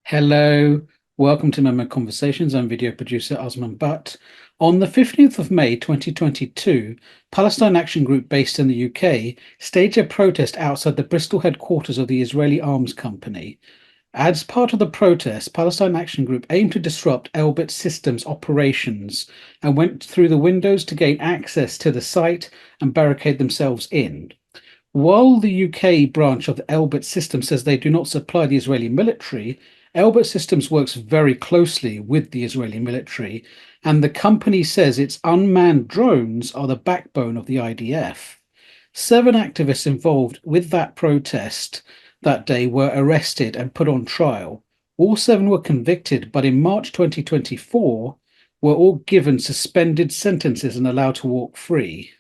Hello, welcome to MEMO Conversations. I'm video producer Osman Butt. On the 15th of May 2022, Palestine Action Group based in the UK staged a protest outside the Bristol headquarters of the Israeli arms company. As part of the protest, Palestine Action Group aimed to disrupt Elbit Systems operations and went through the windows to gain access to the site and barricade themselves in. While the UK branch of Elbit Systems says they do not supply the Israeli military, Elbit Systems works very closely with the Israeli military, and the company says its unmanned drones are the backbone of the IDF. 7 activists involved with that protest that day were arrested and put on trial. All 7 were convicted, but in March 2024 were all given suspended sentences and allowed to walk free.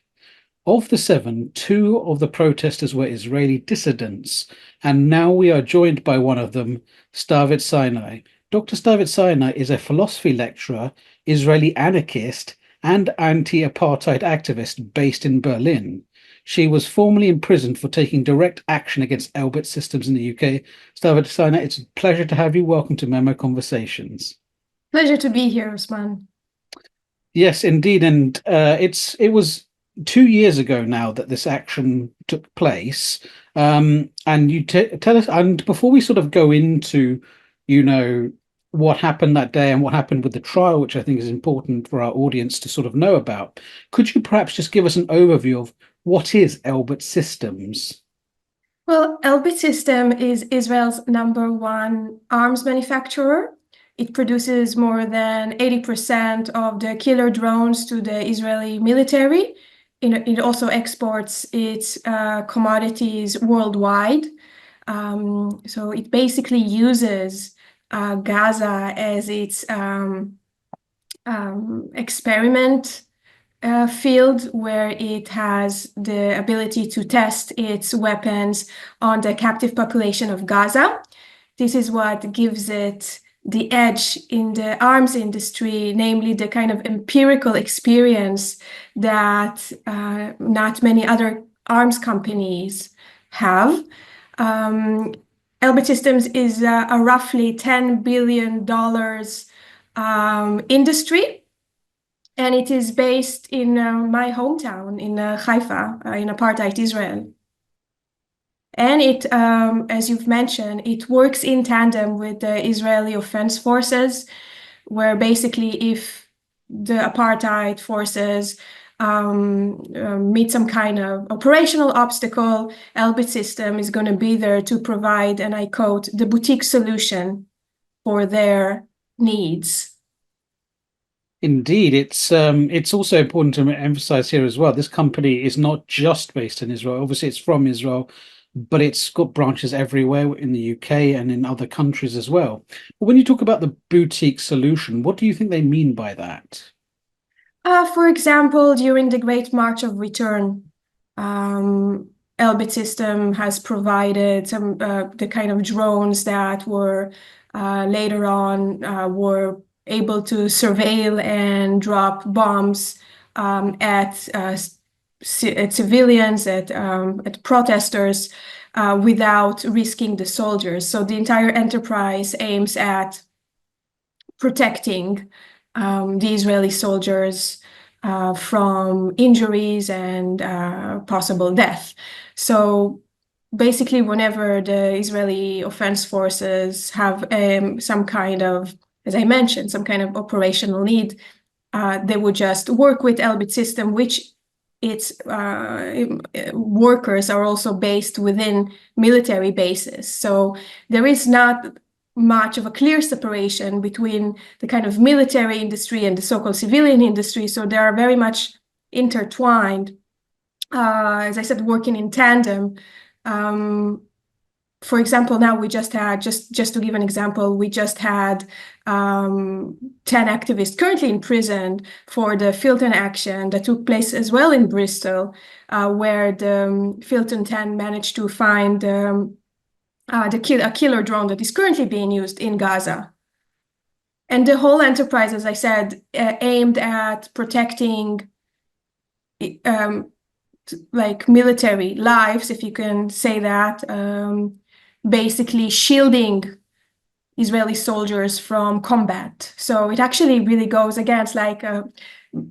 Of the 7, 2 of the protesters were Israeli dissidents, and now we are joined by one of them, Stavit Sinai. Dr. Stavit Sinai is a philosophy lecturer, Israeli anarchist, and anti-apartheid activist based in Berlin. She was formerly imprisoned for taking direct action against Elbit Systems in the UK. Stavit Sinai, it's a pleasure to have you. Welcome to MEMO Conversations. Pleasure to be here, Usman. Yes, indeed, and it was 2 years ago now that this action took place. And you tell us, and before we sort of go into, what happened that day and what happened with the trial, which I think is important for our audience to sort of know about, could you perhaps just give us an overview of what is Elbit Systems? Well, Elbit System is Israel's #1 arms manufacturer. It produces more than 80% of the killer drones to the Israeli military. It also exports its commodities worldwide. So it basically uses Gaza as its experiment field where it has the ability to test its weapons on the captive population of Gaza. This is what gives it the edge in the arms industry, namely the kind of empirical experience that not many other arms companies have. Elbit Systems is a roughly $10 billion industry, and it is based in my hometown in Haifa, in apartheid Israel. And it, as you've mentioned, it works in tandem with the Israeli Defense Forces, where basically if the apartheid forces meet some kind of operational obstacle, Elbit System is going to be there to provide, and I quote, the boutique solution for their needs. Indeed, it's also important to emphasize here as well. This company is not just based in Israel. Obviously, it's from Israel, but it's got branches everywhere in the UK and in other countries as well. But when you talk about the boutique solution, what do you think they mean by that? For example, during the Great March of Return, Elbit System has provided some the kind of drones that were later on were able to surveil and drop bombs at civilians, at protesters, without risking the soldiers. So the entire enterprise aims at protecting the Israeli soldiers from injuries and possible death. So basically, whenever the Israeli Defense Forces have some kind of, as I mentioned, some kind of operational need, they would just work with Elbit System, which its workers are also based within military bases. So there is not much of a clear separation between the kind of military industry and the so-called civilian industry. So they are very much intertwined, as I said, working in tandem. For example, now we just had, just to give an example, we just had 10 activists currently imprisoned for the Filton action that took place as well in Bristol, where the Filton 10 managed to find a killer drone that is currently being used in Gaza. And the whole enterprise, as I said, aimed at protecting like military lives, if you can say that, basically shielding Israeli soldiers from combat. So it actually really goes against, like,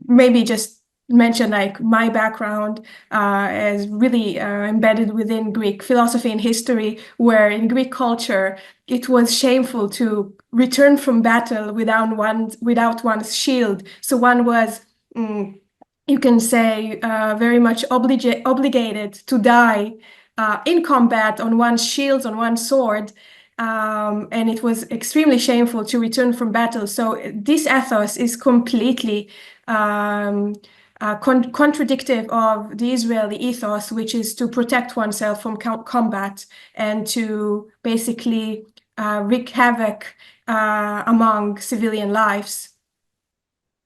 maybe just mention like my background as really embedded within Greek philosophy and history, where in Greek culture it was shameful to return from battle without one's shield. So one was, you can say, very much obligated to die in combat on one's shields, on one's sword. And it was extremely shameful to return from battle. So this ethos is completely contradictive of the Israeli ethos, which is to protect oneself from combat and to basically wreak havoc among civilian lives.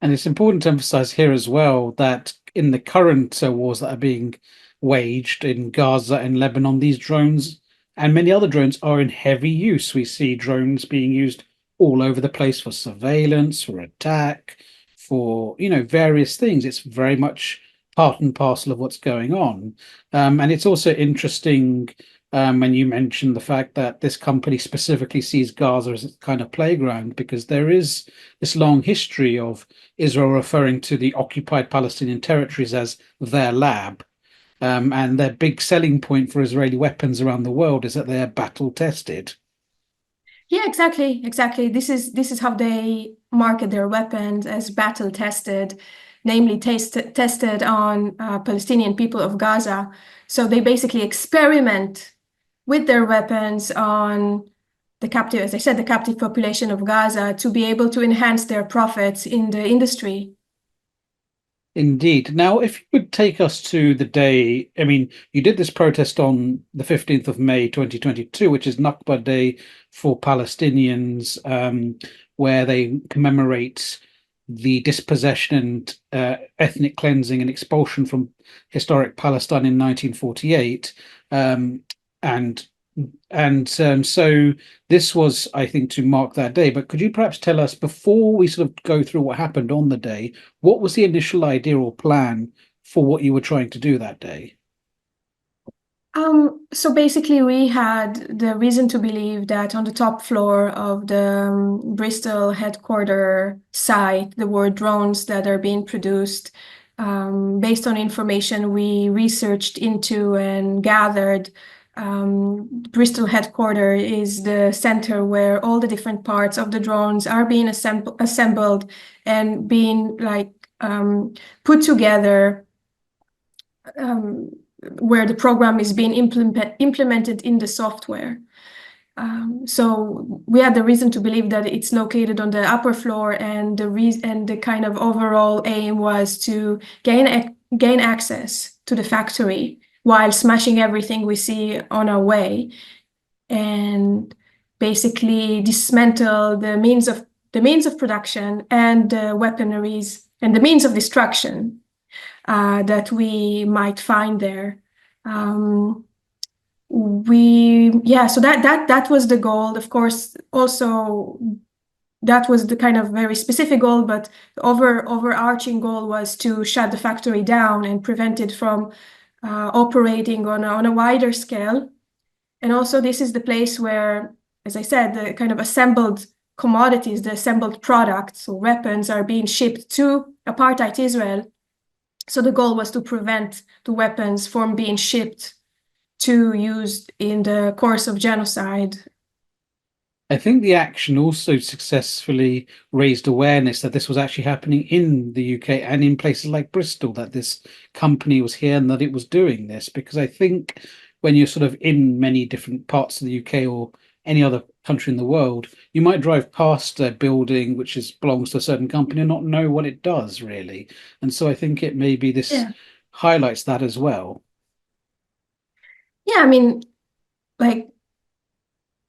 And it's important to emphasize here as well that in the current wars that are being waged in Gaza and Lebanon, these drones and many other drones are in heavy use. We see drones being used all over the place for surveillance, for attack, for various things. It's very much part and parcel of what's going on. And it's also interesting when you mention the fact that this company specifically sees Gaza as a kind of playground, because there is this long history of Israel referring to the occupied Palestinian territories as their lab. And their big selling point for Israeli weapons around the world is that they're battle tested. Yeah, exactly, exactly. This is how they market their weapons, as battle tested, namely tested on Palestinian people of Gaza. So they basically experiment with their weapons on the captive, as I said, the captive population of Gaza, to be able to enhance their profits in the industry. Indeed. Now, if you would take us to the day, I mean, you did this protest on the 15th of May 2022, which is Nakba Day for Palestinians, where they commemorate the dispossession and ethnic cleansing and expulsion from historic Palestine in 1948. And so this was, I think, to mark that day. But could you perhaps tell us, before we sort of go through what happened on the day, what was the initial idea or plan for what you were trying to do that day? So basically, we had the reason to believe that on the top floor of the Bristol headquarter site, there were drones that are being produced. Based on information we researched into and gathered, Bristol headquarter is the center where all the different parts of the drones are being assembled and being like put together, where the program is being implemented in the software. So we had the reason to believe that it's located on the upper floor, and the kind of overall aim was to gain access to the factory while smashing everything we see on our way, and basically dismantle the means of production and the weaponaries and the means of destruction that we might find there. So that was the goal. Of course, also that was the kind of very specific goal, but the overarching goal was to shut the factory down and prevent it from operating on a wider scale. And also, this is the place where, as I said, the kind of assembled commodities, the assembled products or weapons are being shipped to apartheid Israel. So the goal was to prevent the weapons from being shipped to used in the course of genocide. I think the action also successfully raised awareness that this was actually happening in the UK and in places like Bristol, that this company was here and that it was doing this. Because I think when you're sort of in many different parts of the UK or any other country in the world, you might drive past a building which belongs to a certain company and not know what it does really. And so I think it maybe this highlights that as well. Yeah, I mean, like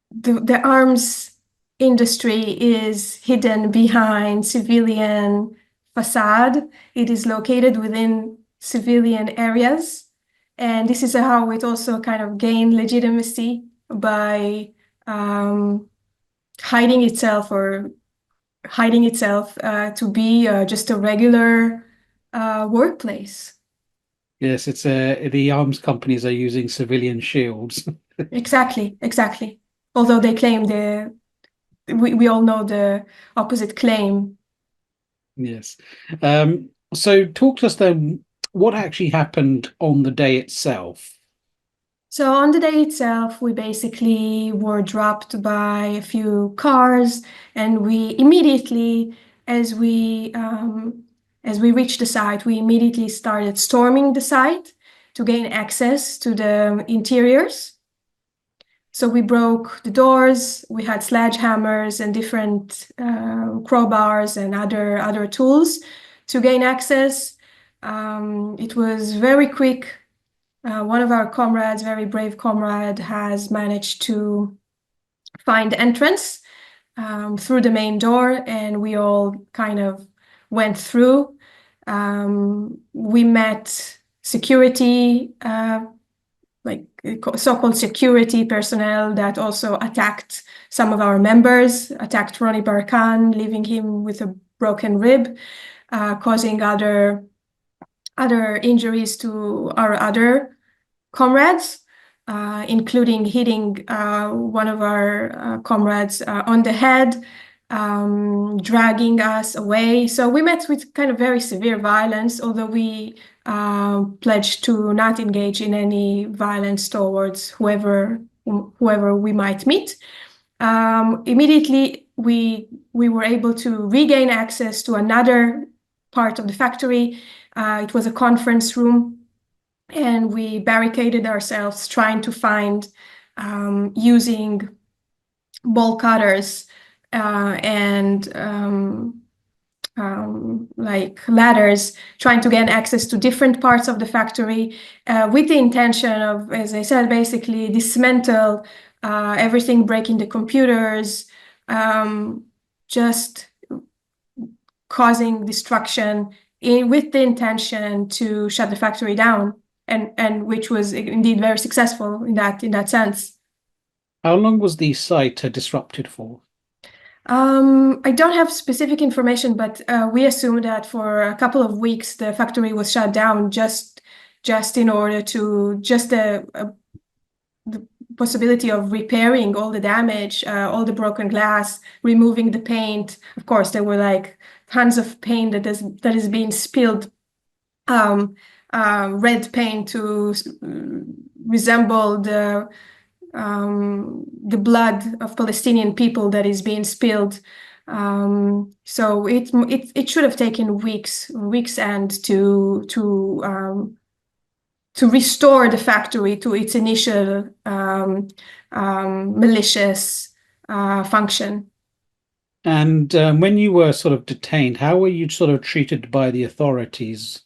the arms industry is hidden behind civilian facade. It is located within civilian areas. And this is how it also kind of gained legitimacy by hiding itself to be just a regular workplace. Yes, it's the arms companies are using civilian shields. Exactly, exactly. Although they claim we all know the opposite claim. Yes. So talk to us then, what actually happened on the day itself? So on the day itself, we basically were dropped by a few cars, and we immediately, as we reached the site, we immediately started storming the site to gain access to the interiors. So we broke the doors. We had sledgehammers and different crowbars and other tools to gain access. It was very quick. One of our comrades, very brave comrade, has managed to find entrance through the main door, and we all kind of went through. We met security, like so-called security personnel that also attacked some of our members, attacked Ronnie Barkan, leaving him with a broken rib, causing other injuries to our other comrades, including hitting one of our comrades on the head, dragging us away. So we met with kind of very severe violence, although we pledged to not engage in any violence towards whoever we might meet. Immediately, we were able to regain access to another part of the factory. It was a conference room, and we barricaded ourselves, trying to find, using bolt cutters and like ladders, trying to gain access to different parts of the factory with the intention of, as I said, basically dismantle everything, breaking the computers, just causing destruction with the intention to shut the factory down, and which was indeed very successful in that sense. How long was the site disrupted for? I don't have specific information, but we assume that for a couple of weeks the factory was shut down just in order to the possibility of repairing all the damage, all the broken glass, removing the paint. Of course, there were like tons of paint that is being spilled, red paint to resemble the blood of Palestinian people that is being spilled. So it should have taken weeks and to restore the factory to its initial malicious function. And when you were sort of detained, how were you sort of treated by the authorities?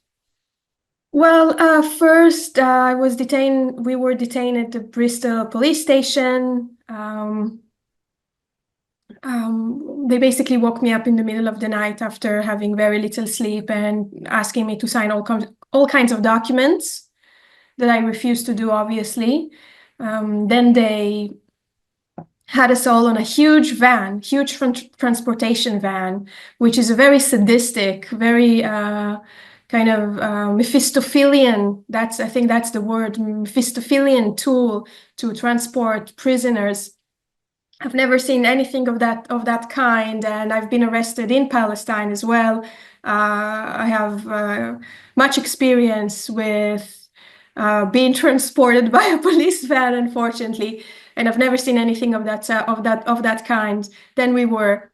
Well, first I was detained. We were detained at the Bristol police station. They basically woke me up in the middle of the night after having very little sleep and asking me to sign all kinds of documents that I refused to do, obviously. Then they had us all on a huge transportation van, which is a very sadistic, very kind of Mephistophelian, I think that's the word, Mephistophelian tool to transport prisoners. I've never seen anything of that kind, and I've been arrested in Palestine as well. I have much experience with being transported by a police van, unfortunately, and I've never seen anything of that kind. Then we were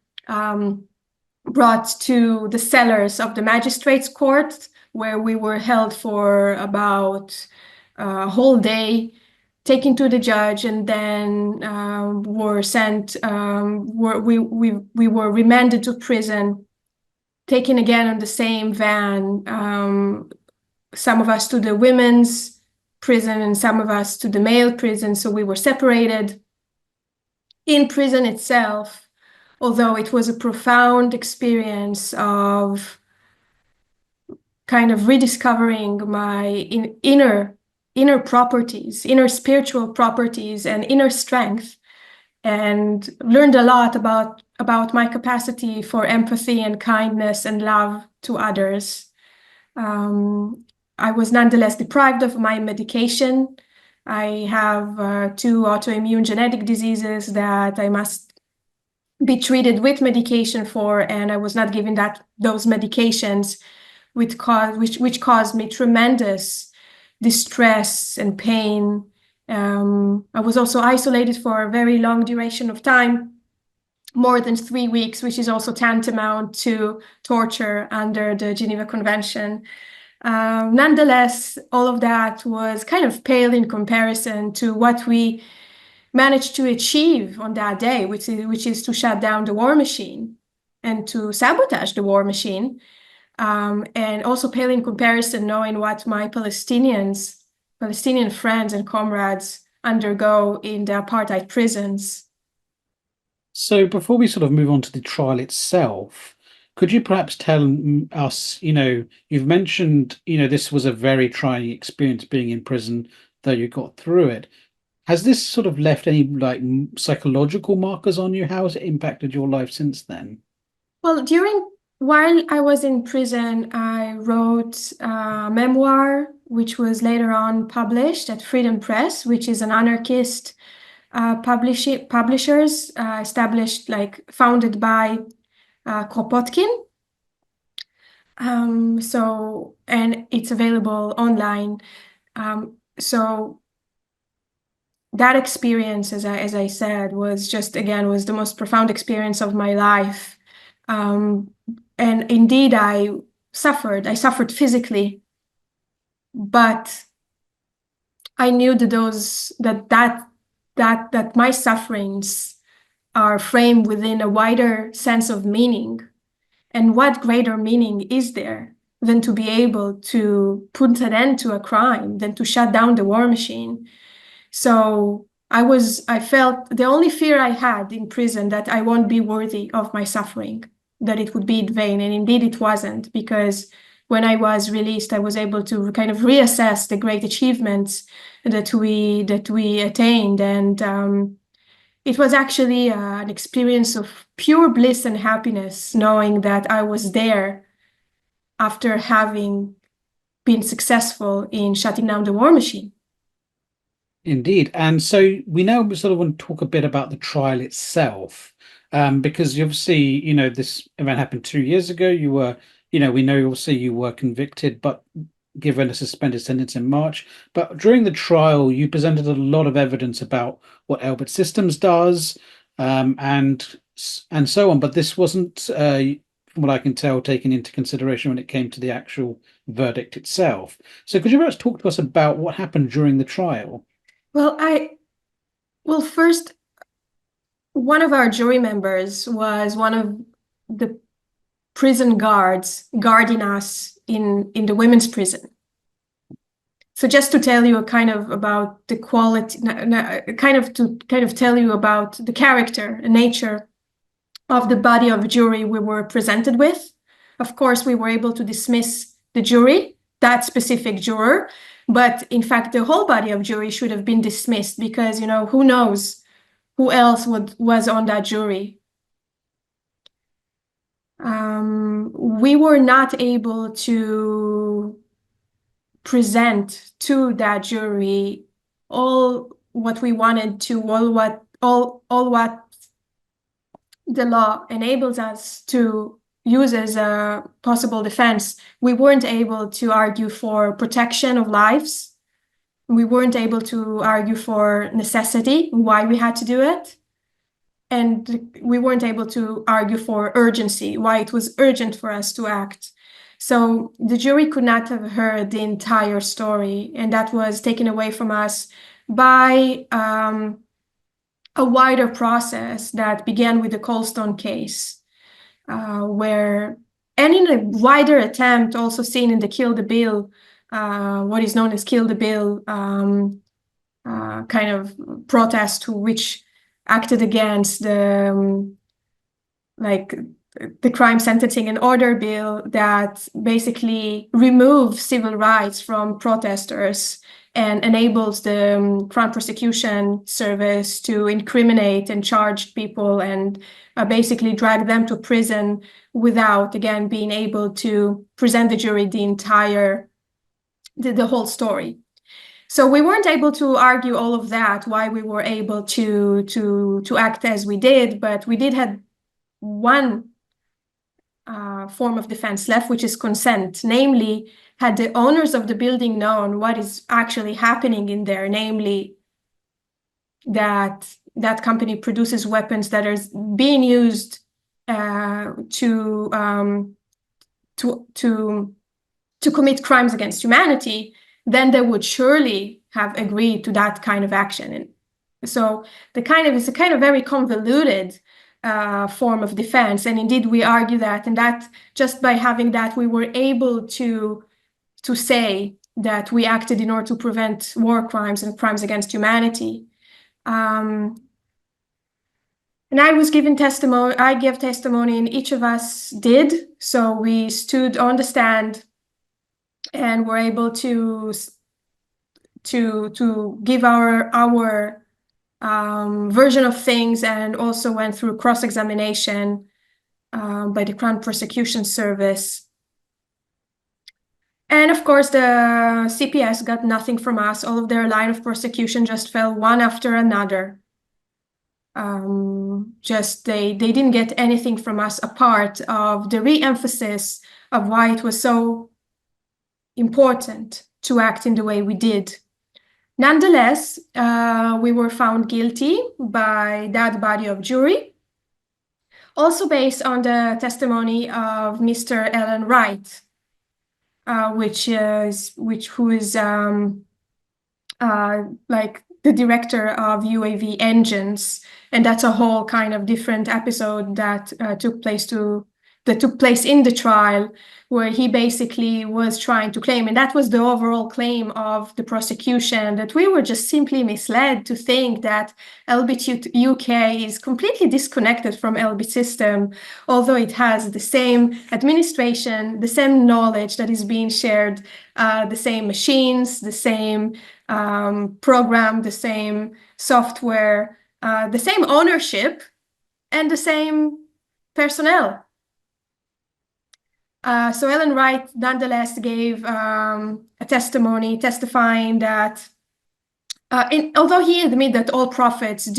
brought to the cellars of the magistrates' court, where we were held for about a whole day, taken to the judge, and then were sent. We were remanded to prison, taken again on the same van. Some of us to the women's prison and some of us to the male prison. So we were separated in prison itself, although it was a profound experience of kind of rediscovering my inner properties, inner spiritual properties and inner strength, and learned a lot about my capacity for empathy and kindness and love to others. I was nonetheless deprived of my medication. I have 2 autoimmune genetic diseases that I must be treated with medication for, and I was not given those medications, which caused me tremendous distress and pain. I was also isolated for a very long duration of time, more than 3 weeks, which is also tantamount to torture under the Geneva Convention. Nonetheless, all of that was kind of pale in comparison to what we managed to achieve on that day, which is to shut down the war machine and to sabotage the war machine. And also pale in comparison, knowing what my Palestinian friends and comrades undergo in the apartheid prisons. So before we sort of move on to the trial itself, could you perhaps tell us, you've mentioned, this was a very trying experience being in prison, though you got through it. Has this sort of left any like psychological markers on you? How has it impacted your life since then? Well, while I was in prison, I wrote a memoir, which was later on published at Freedom Press, which is an anarchist publishers established, founded by Kropotkin. And it's available online. So that experience, as I said, was was the most profound experience of my life. And indeed, I suffered physically, but I knew that my sufferings are framed within a wider sense of meaning. And what greater meaning is there than to be able to put an end to a crime, than to shut down the war machine? So I felt the only fear I had in prison, that I won't be worthy of my suffering, that it would be in vain. And indeed it wasn't, because when I was released, I was able to kind of reassess the great achievements that we attained. And it was actually an experience of pure bliss and happiness, knowing that I was there after having been successful in shutting down the war machine. Indeed. And so we now sort of want to talk a bit about the trial itself, because obviously, this event happened 2 years ago. You were, we know obviously you were convicted, but given a suspended sentence in March. But during the trial, you presented a lot of evidence about what Elbit Systems does, and so on. But this wasn't, from what I can tell, taken into consideration when it came to the actual verdict itself. So could you perhaps talk to us about what happened during the trial? Well, first, one of our jury members was one of the prison guards guarding us in the women's prison. So just to tell you kind of about the quality, to tell you about the character and nature of the body of jury we were presented with. Of course, we were able to dismiss the jury, that specific juror, but in fact, the whole body of jury should have been dismissed, because, who knows who else was on that jury. We were not able to present to that jury all what we wanted to, all what the law enables us to use as a possible defense. We weren't able to argue for protection of lives. We weren't able to argue for necessity, why we had to do it. And we weren't able to argue for urgency, why it was urgent for us to act. So the jury could not have heard the entire story, and that was taken away from us by a wider process that began with the Colston case, and in a wider attempt also seen in the Kill the Bill, what is known as Kill the Bill kind of protest, which acted against the Crime Sentencing and Order Bill, that basically removes civil rights from protesters and enables the Crown Prosecution Service to incriminate and charge people and basically drag them to prison without, again, being able to present the jury the whole story. So we weren't able to argue all of that, why we were able to act as we did, but we did one form of defense left, which is consent. Namely, had the owners of the building known what is actually happening in there, namely that that company produces weapons that are being used to commit crimes against humanity, then they would surely have agreed to that kind of action. And so it's a kind of very convoluted form of defense. And indeed, we argue that, and that just by having that, we were able to say that we acted in order to prevent war crimes and crimes against humanity. And I was given testimony, I gave testimony, and each of us did. So we stood on the stand and were able to give our version of things, and also went through cross-examination by the Crown Prosecution Service. And of course, the CPS got nothing from us. All of their line of prosecution just fell one after another. They didn't get anything from us apart of the re-emphasis of why it was so important to act in the way we did. Nonetheless, we were found guilty by that body of jury, also based on the testimony of Mr. Alan Wright, who is like the director of UAV engines, and that's a whole kind of different episode that took place in the trial, where he basically was trying to claim, and that was the overall claim of the prosecution, that we were just simply misled to think that Elbit UK is completely disconnected from Elbit System, although it has the same administration, the same knowledge that is being shared, the same machines, the same program, the same software, the same ownership, and the same personnel. So Ellen Wright nonetheless gave a testimony testifying that although he admitted that all profits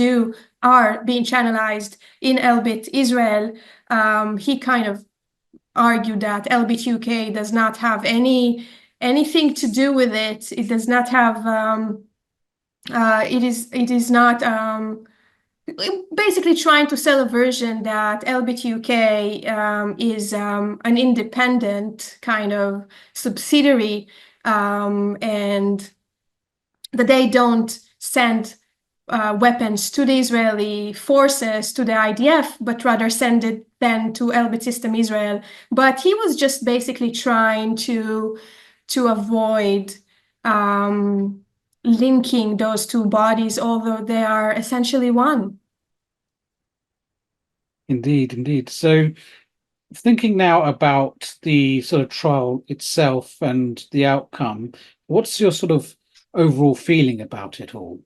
are being channelized in Elbit Israel, he kind of argued that Elbit UK does not have anything to do with it. It does not have it is not basically trying to sell a version that Elbit UK is an independent kind of subsidiary, and that they don't send weapons to the Israeli forces, to the IDF, but rather send it then to Elbit System Israel. But he was just basically trying to avoid linking those two bodies, although they are essentially one. Indeed. So thinking now about the sort of trial itself and the outcome, what's your sort of overall feeling about it all?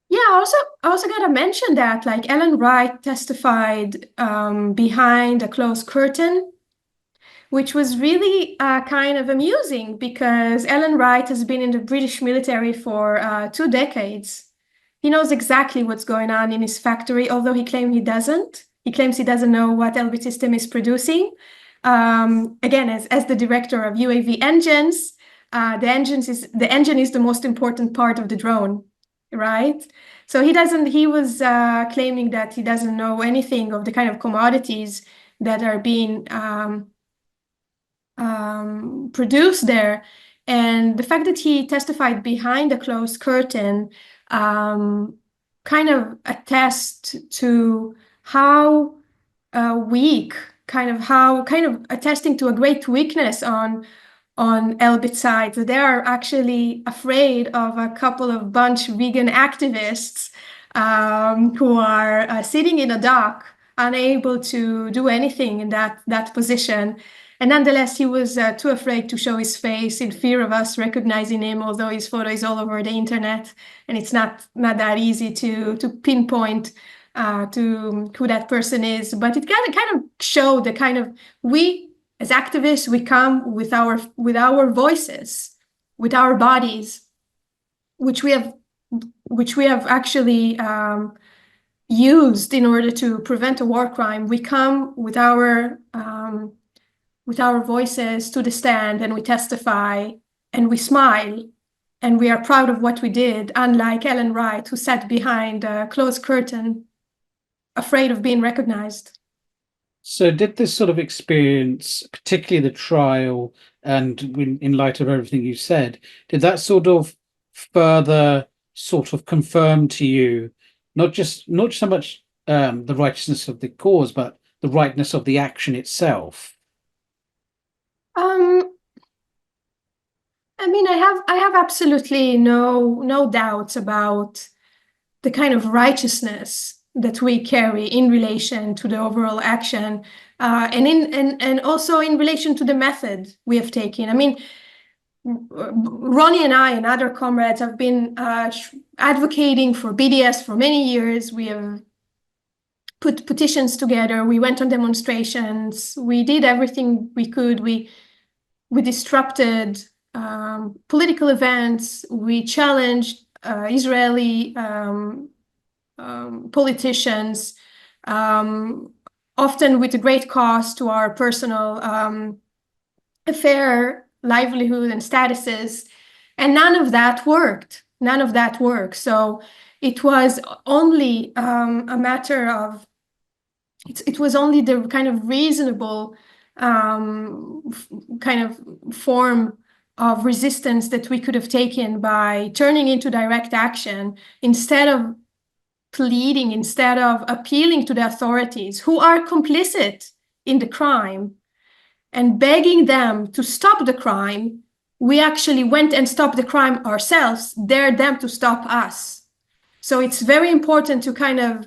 Yeah, I also gotta mention that, like, Ellen Wright testified behind a closed curtain, which was really kind of amusing, because Ellen Wright has been in the British military for 2 decades. He knows exactly what's going on in his factory, although he claims he doesn't. He claims he doesn't know what Elbit System is producing. Again, as the director of UAV engines, the engine is the most important part of the drone, right? So he was claiming that he doesn't know anything of the kind of commodities that are being produced there. And the fact that he testified behind a closed curtain kind of attests to how weak, kind of attesting to a great weakness on Elbit side. So they are actually afraid of a couple of vegan activists who are sitting in a dock, unable to do anything in that position. And nonetheless, he was too afraid to show his face, in fear of us recognizing him, although his photo is all over the internet, and it's not that easy to pinpoint to who that person is. But it kind of showed the kind of, we as activists, we come with our voices, with our bodies, which we have actually used in order to prevent a war crime, we come with our voices to the stand, and we testify, and we smile, and we are proud of what we did, unlike Ellen Wright, who sat behind a closed curtain, afraid of being recognized. So did this sort of experience, particularly the trial, and in light of everything you said, did that sort of further sort of confirm to you not so much the righteousness of the cause, but the rightness of the action itself? Um, I mean, I have absolutely no doubts about the kind of righteousness that we carry in relation to the overall action, and also in relation to the method we have taken. I mean, Ronnie and I and other comrades have been advocating for BDS for many years. We have put petitions together. We went on demonstrations. We did everything we could. We disrupted political events. We challenged Israeli politicians, often with a great cost to our personal affair, livelihood, and statuses. And none of that worked. None of that worked. So it was only a matter of, it was only the kind of reasonable kind of form of resistance that we could have taken by turning into direct action instead of pleading, instead of appealing to the authorities who are complicit in the crime and begging them to stop the crime. We actually went and stopped the crime ourselves, dared them to stop us. So it's very important to kind of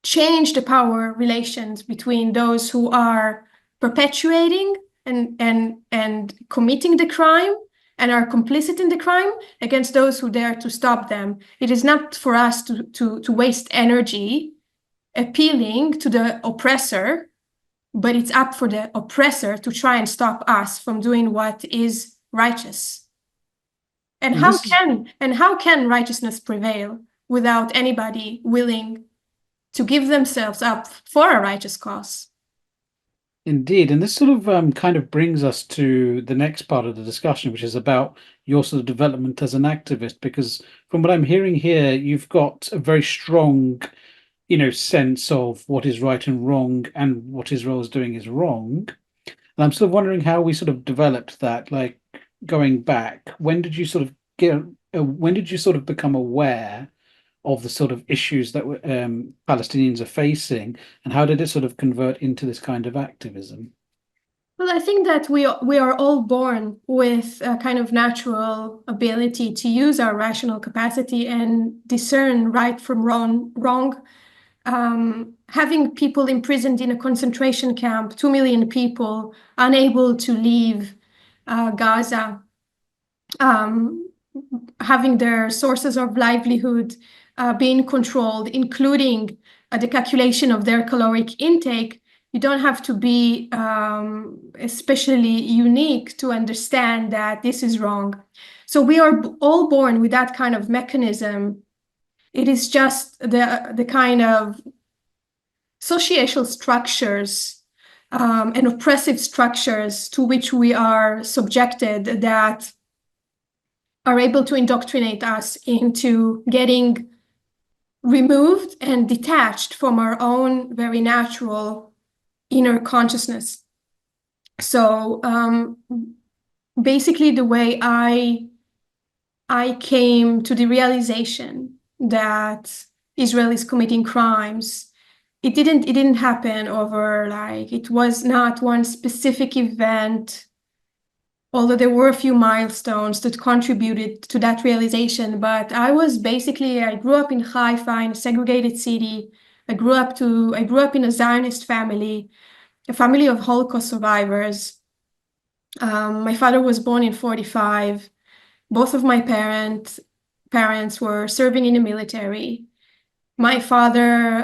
change the power relations between those who are perpetuating and committing the crime and are complicit in the crime against those who dare to stop them. It is not for us to waste energy appealing to the oppressor, but it's up for the oppressor to try and stop us from doing what is righteous. And how can righteousness prevail without anybody willing to give themselves up for a righteous cause? Indeed, and this sort of kind of brings us to the next part of the discussion, which is about your sort of development as an activist. Because from what I'm hearing here, you've got a very strong, sense of what is right and wrong, and what Israel is doing is wrong. And I'm sort of wondering how we sort of developed that, like going back. When did you sort of when did you sort of become aware of the sort of issues that Palestinians are facing, and how did it sort of convert into this kind of activism? Well, I think that we are all born with a kind of natural ability to use our rational capacity and discern right from wrong. Having people imprisoned in a concentration camp, 2 million people unable to leave Gaza, having their sources of livelihood being controlled, including the calculation of their caloric intake. You don't have to be especially unique to understand that this is wrong. So we are all born with that kind of mechanism. It is just the kind of social structures and oppressive structures to which we are subjected that are able to indoctrinate us into getting removed and detached from our own very natural inner consciousness. So basically, the way I came to the realization that Israel is committing crimes, it didn't happen over, like, it was not one specific event, although there were a few milestones that contributed to that realization. But I grew up in Haifa, in a segregated city. I grew up in a Zionist family, a family of Holocaust survivors. My father was born in 1945. Both of my parents were serving in the military. My father,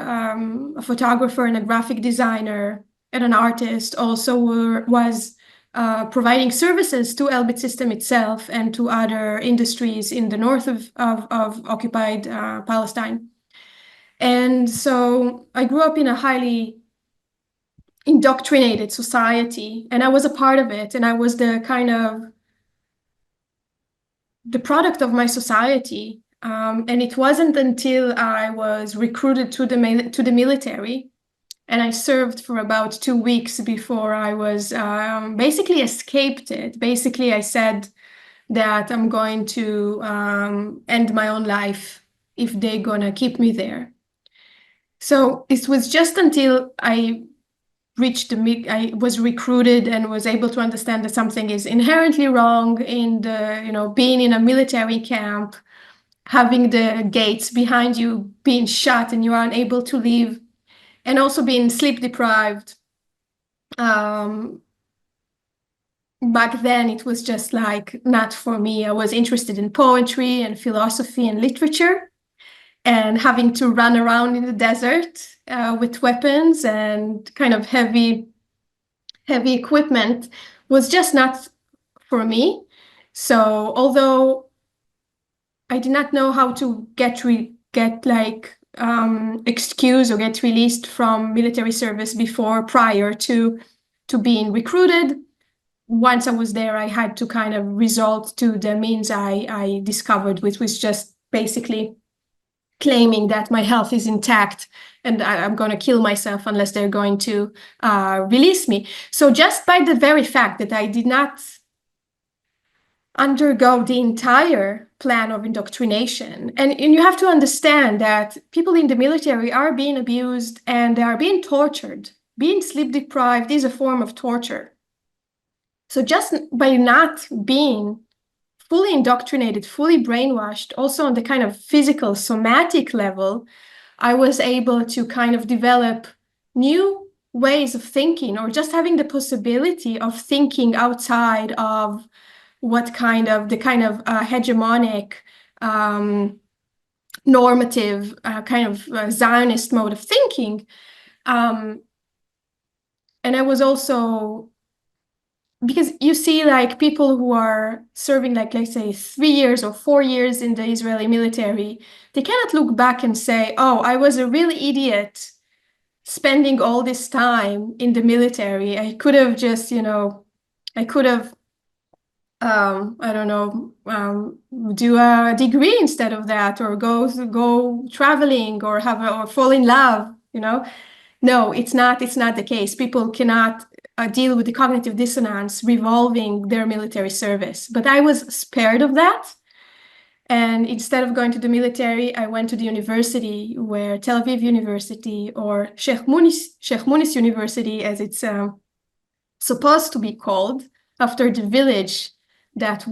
a photographer and a graphic designer and an artist, also was providing services to Elbit System itself and to other industries in the north of occupied Palestine. And so I grew up in a highly indoctrinated society, and I was a part of it, and I was the product of my society. And it wasn't until I was recruited to the military, and I served for about 2 weeks before I was basically escaped it. Basically, I said that I'm going to end my own life if they're gonna keep me there. So it was just until I was recruited and was able to understand that something is inherently wrong in being in a military camp, having the gates behind you being shut and you are unable to leave, and also being sleep deprived. Back then, it was just like not for me. I was interested in poetry and philosophy and literature, and having to run around in the desert with weapons and kind of heavy equipment was just not for me. So although I did not know how to get excused or get released from military service prior to being recruited, once I was there, I had to kind of resort to the means I discovered, which was just basically claiming that my health is intact and I'm going to kill myself unless they're going to release me. So just by the very fact that I did not undergo the entire plan of indoctrination, and you have to understand that people in the military are being abused and they are being tortured. Being sleep deprived is a form of torture. So just by not being fully indoctrinated, fully brainwashed, also on the kind of physical, somatic level, I was able to kind of develop new ways of thinking, or just having the possibility of thinking outside of the kind of hegemonic, normative, kind of Zionist mode of thinking. And I was also, because you see like people who are serving like, let's say 3 years or 4 years in the Israeli military, they cannot look back and say, oh, I was a real idiot spending all this time in the military. I could have just, I could have, I don't know, do a degree instead of that, or go traveling, or or fall in love, No, it's not the case. People cannot deal with the cognitive dissonance revolving their military service. But I was spared of that. And instead of going to the military, I went to the university, where Tel Aviv University, or Sheikh Munis University, as it's supposed to be called, after the village that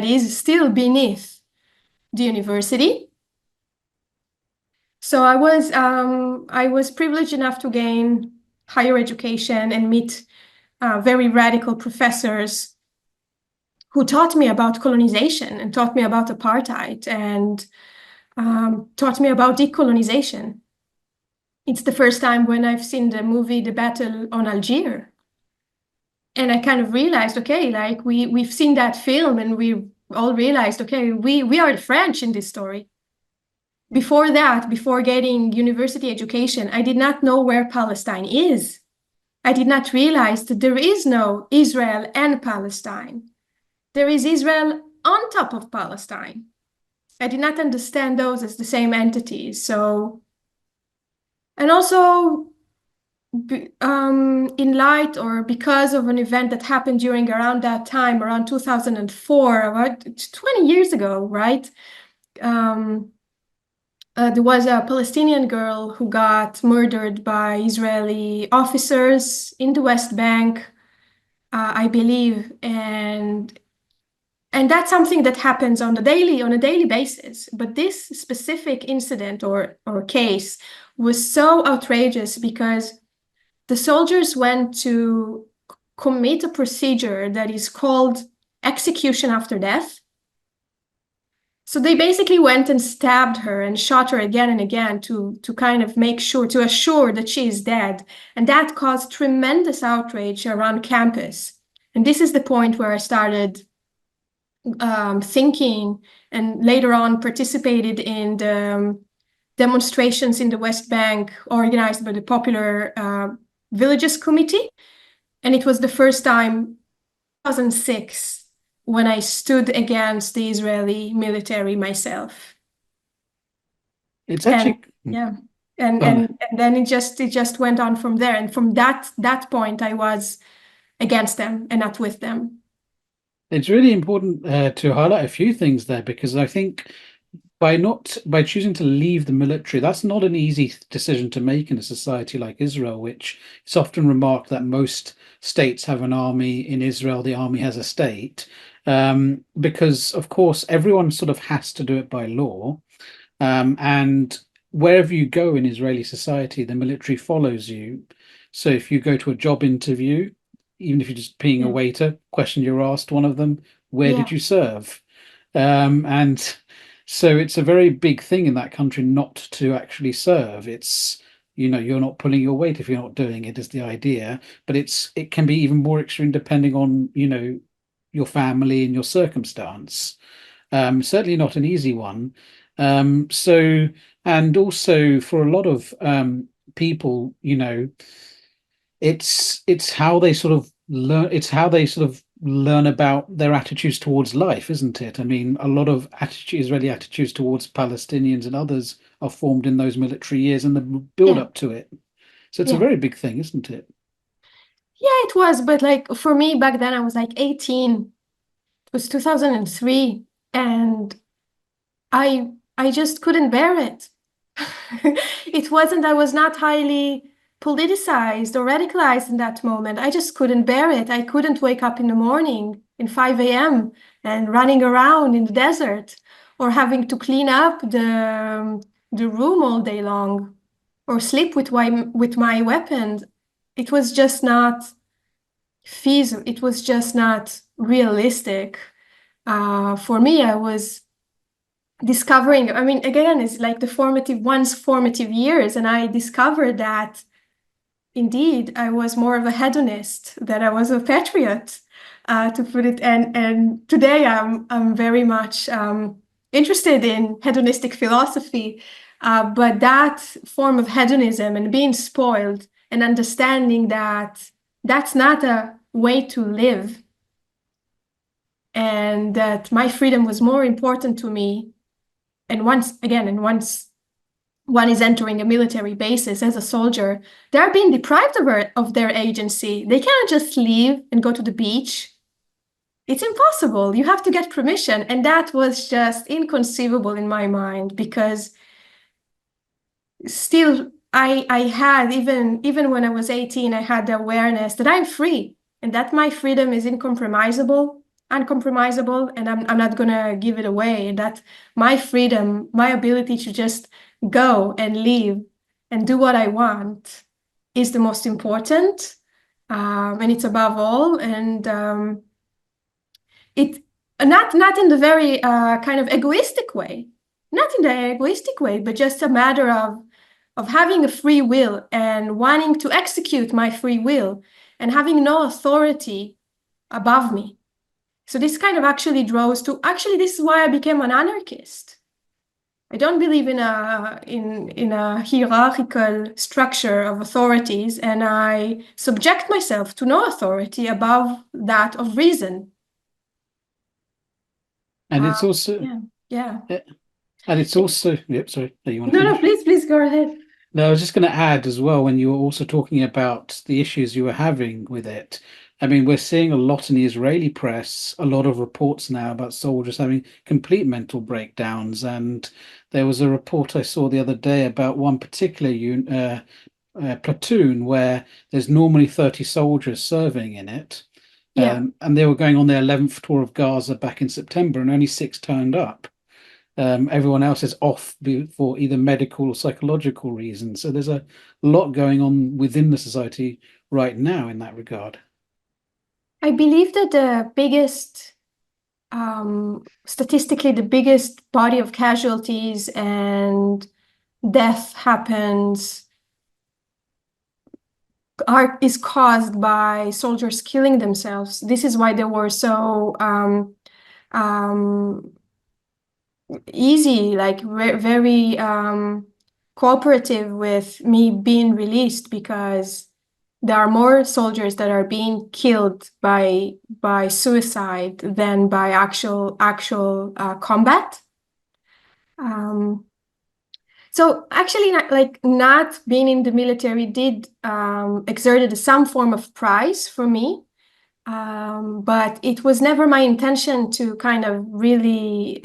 is still beneath the university. So I was privileged enough to gain higher education and meet very radical professors who taught me about colonization and taught me about apartheid and taught me about decolonization. It's the first time when I've seen the movie The Battle on Algiers. And I kind of realized, okay, like we've seen that film and we all realized, okay, we are the French in this story. Before that, before getting university education, I did not know where Palestine is. I did not realize that there is no Israel and Palestine. There is Israel on top of Palestine. I did not understand those as the same entities. So, and also in light, or because of an event that happened around that time, around 2004, about 20 years ago, right? There was a Palestinian girl who got murdered by Israeli officers in the West Bank, I believe, and that's something that happens on a daily basis. But this specific incident or case was so outrageous because the soldiers went to commit a procedure that is called execution after death. So they basically went and stabbed her and shot her again and again to kind of make sure, to assure that she is dead. And that caused tremendous outrage around campus. And this is the point where I started thinking, and later on participated in the demonstrations in the West Bank organized by the Popular Villages Committee. And it was the first time, 2006, when I stood against the Israeli military myself. It's actually and then it just went on from there. And from that point, I was against them and not with them. It's really important to highlight a few things there, because I think by choosing to leave the military, that's not an easy decision to make in a society like Israel, which it's often remarked that most states have an army. In Israel, the army has a state, because of course everyone sort of has to do it by law, and wherever you go in Israeli society, the military follows you. So if you go to a job interview, even if you're just being a waiter, question you're asked, one of them, where did you serve? And so it's a very big thing in that country not to actually serve. It's, you're not pulling your weight if you're not doing it, is the idea. But it can be even more extreme depending on, your family and your circumstance. Certainly not an easy one. And also for a lot of people, it's how they sort of learn about their attitudes towards life, isn't it? I mean, a lot of Israeli attitudes towards Palestinians and others are formed in those military years and the build up to it. So it's a very big thing, isn't it? Yeah, it was. But like for me back then, I was like 18. It was 2003, and I just couldn't bear it. I was not highly politicized or radicalized in that moment. I just couldn't bear it. I couldn't wake up in the morning in 5 a.m. and running around in the desert, or having to clean up the room all day long, or sleep with my weapons. It was just not feasible. It was just not realistic. For me, I was discovering, I mean, again, it's like one's formative years, and I discovered that indeed I was more of a hedonist than I was a patriot, to put it. And today I'm very much interested in hedonistic philosophy, but that form of hedonism and being spoiled and understanding that that's not a way to live, and that my freedom was more important to me. And once one is entering a military basis as a soldier, they're being deprived of their agency. They can't just leave and go to the beach. It's impossible. You have to get permission. And that was just inconceivable in my mind, because still I had, even when I was 18, I had the awareness that I'm free and that my freedom is uncompromisable, and I'm not gonna give it away. And that my freedom, my ability to just go and live and do what I want is the most important, and it's above all. And it not in the very kind of egoistic way, but just a matter of having a free will and wanting to execute my free will and having no authority above me. So this kind of actually draws to, this is why I became an anarchist. I don't believe in a hierarchical structure of authorities, and I subject myself to no authority above that of reason. And it's also and it's also sorry, you want to no, please go ahead. No, I was just going to add as well, when you were also talking about the issues you were having with it. I mean, we're seeing a lot in the Israeli press, a lot of reports now about soldiers having complete mental breakdowns. And there was a report I saw the other day about one particular platoon where there's normally 30 soldiers serving in it. And they were going on their 11th tour of Gaza back in September, and only 6 turned up. Everyone else is off for either medical or psychological reasons. So there's a lot going on within the society right now in that regard. I believe that the biggest statistically the biggest body of casualties and death happens is caused by soldiers killing themselves. This is why they were so easy, like very cooperative with me being released, because there are more soldiers that are being killed by suicide than by actual combat. So actually, not being in the military did exerted some form of price for me, but it was never my intention to kind of really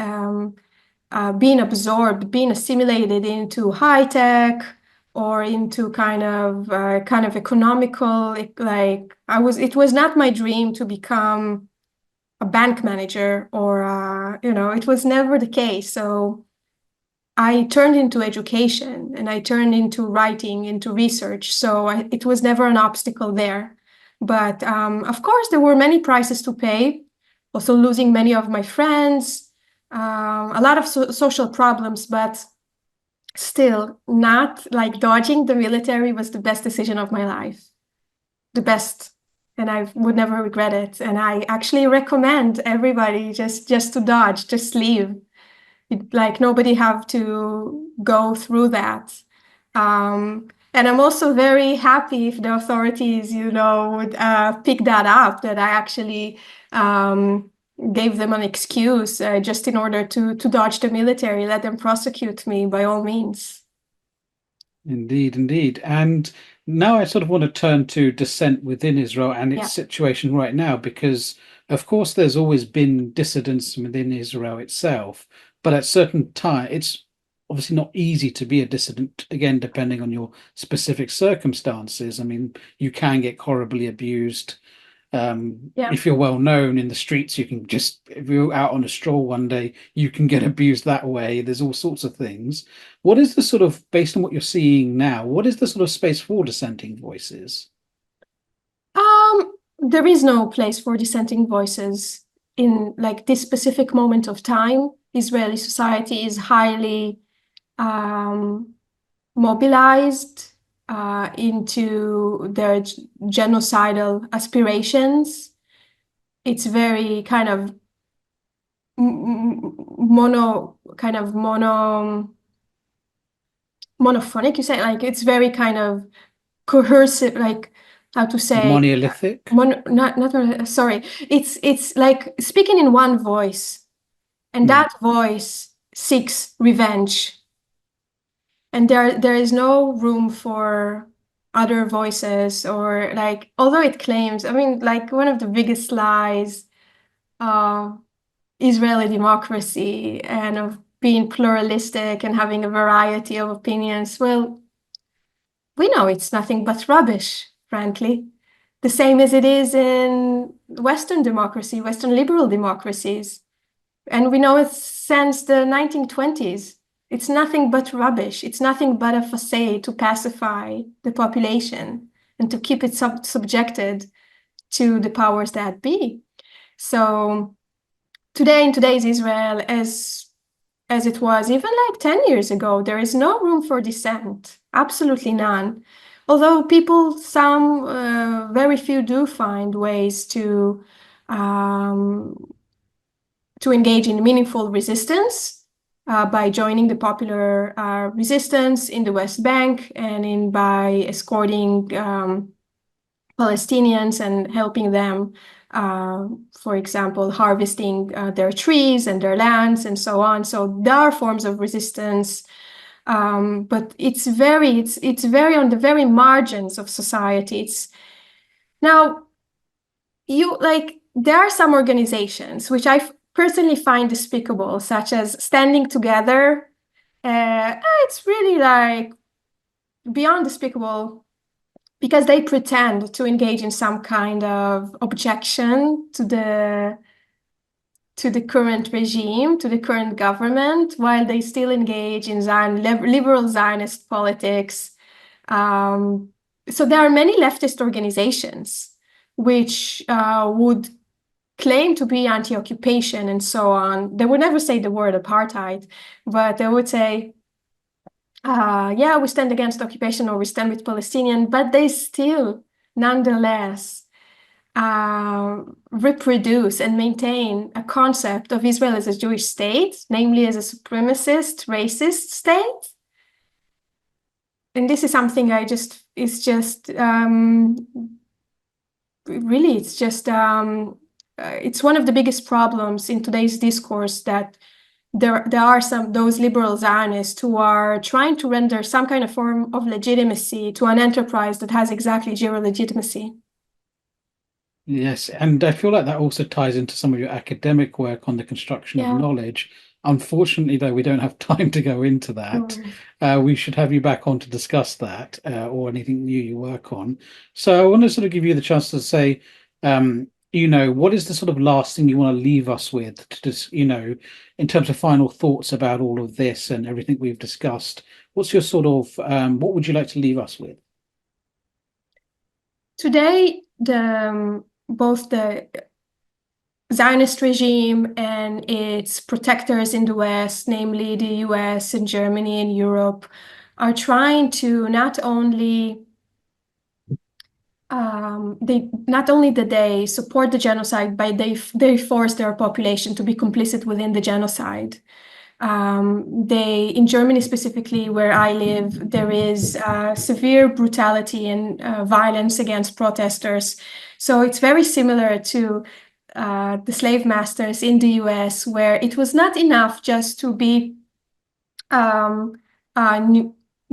being absorbed, being assimilated into high tech or into kind of economical. It was not my dream to become a bank manager or it was never the case. So I turned into education and I turned into writing, into research. So it was never an obstacle there. But of course, there were many prices to pay, also losing many of my friends, a lot of social problems, but still not like dodging the military was the best decision of my life. The best. And I would never regret it. And I actually recommend everybody just to dodge, just leave. Like nobody have to go through that. And I'm also very happy if the authorities, would pick that up, that I actually gave them an excuse just in order to dodge the military, let them prosecute me by all means. Indeed, indeed. And now I sort of want to turn to dissent within Israel and its Yeah. situation right now, because of course there's always been dissidents within Israel itself, but at certain time it's obviously not easy to be a dissident, again, depending on your specific circumstances. I mean, you can get horribly abused. Yeah. If you're well known in the streets, you can just, if you're out on a stroll one day, you can get abused that way. There's all sorts of things. What is the sort of, based on what you're seeing now, what is the sort of space for dissenting voices? There is no place for dissenting voices in like this specific moment of time. Israeli society is highly mobilized into their genocidal aspirations. It's very kind of monophonic, you say, like it's very kind of coercive, like how to say, Monolithic? sorry, it's like speaking in one voice, and Hmm. that voice seeks revenge, and there is no room for other voices, or like, although it claims, I mean, like one of the biggest lies of Israeli democracy and of being pluralistic and having a variety of opinions. Well, we know it's nothing but rubbish, frankly. The same as it is in Western democracy, Western liberal democracies. And we know it since the 1920s. It's nothing but rubbish. It's nothing but a facade to pacify the population and to keep it subjected to the powers that be. So today, in today's Israel, as it was even like 10 years ago, there is no room for dissent, absolutely none. Although very few do find ways um, to engage in meaningful resistance by joining the popular resistance in the West Bank and by escorting Palestinians and helping them, for example, harvesting their trees and their lands and so on. So there are forms of resistance, but it's very on the very margins of society. It's now there are some organizations which I personally find despicable, such as Standing Together. It's really like beyond despicable, because they pretend to engage in some kind of objection to the current regime, to the current government, while they still engage in liberal Zionist politics. So there are many leftist organizations which would claim to be anti-occupation and so on, they would never say the word apartheid, but they would say, yeah, we stand against occupation or we stand with Palestinian, but they still, nonetheless, reproduce and maintain a concept of Israel as a Jewish state, namely as a supremacist, racist state. And this is something really, it's one of the biggest problems in today's discourse, that there are those liberal Zionists who are trying to render some kind of form of legitimacy to an enterprise that has exactly zero legitimacy. Yes, and I feel like that also ties into some of your academic work on the construction of knowledge. Unfortunately, though, we don't have time to go into that. We should have you back on to discuss that or anything new you work on. So I want to sort of give you the chance to say, what is the sort of last thing you want to leave us with to just, in terms of final thoughts about all of this and everything we've discussed? What's your sort of, what would you like to leave us with? Today, both the Zionist regime and its protectors in the West, namely the US and Germany and Europe, are trying to not only they support the genocide, but they force their population to be complicit within the genocide. In Germany specifically, where I live, there is severe brutality and violence against protesters. So it's very similar to the slave masters in the US, where it was not enough just to be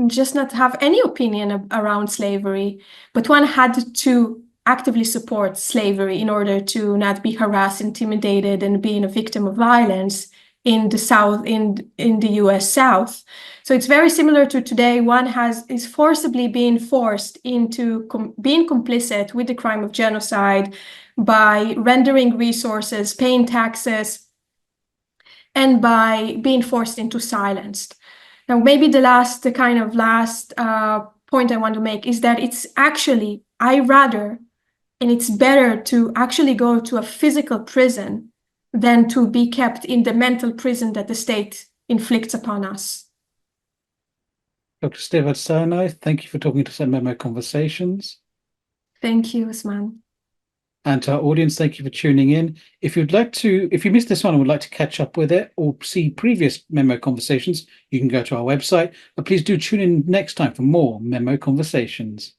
just not have any opinion around slavery, but one had to actively support slavery in order to not be harassed, intimidated, and being a victim of violence in the South, in the US South. So it's very similar to today. One is forcibly being forced into being complicit with the crime of genocide by rendering resources, paying taxes, and by being forced into silence. Now, maybe the last point I want to make is that it's actually, and it's better to actually go to a physical prison than to be kept in the mental prison that the state inflicts upon us. Dr. Stavit Sinai, thank you for talking to us at MEMO Conversations. Thank you, Usman. And to our audience, thank you for tuning in. If you missed this one and would like to catch up with it or see previous MEMO Conversations, you can go to our website. But please do tune in next time for more MEMO Conversations.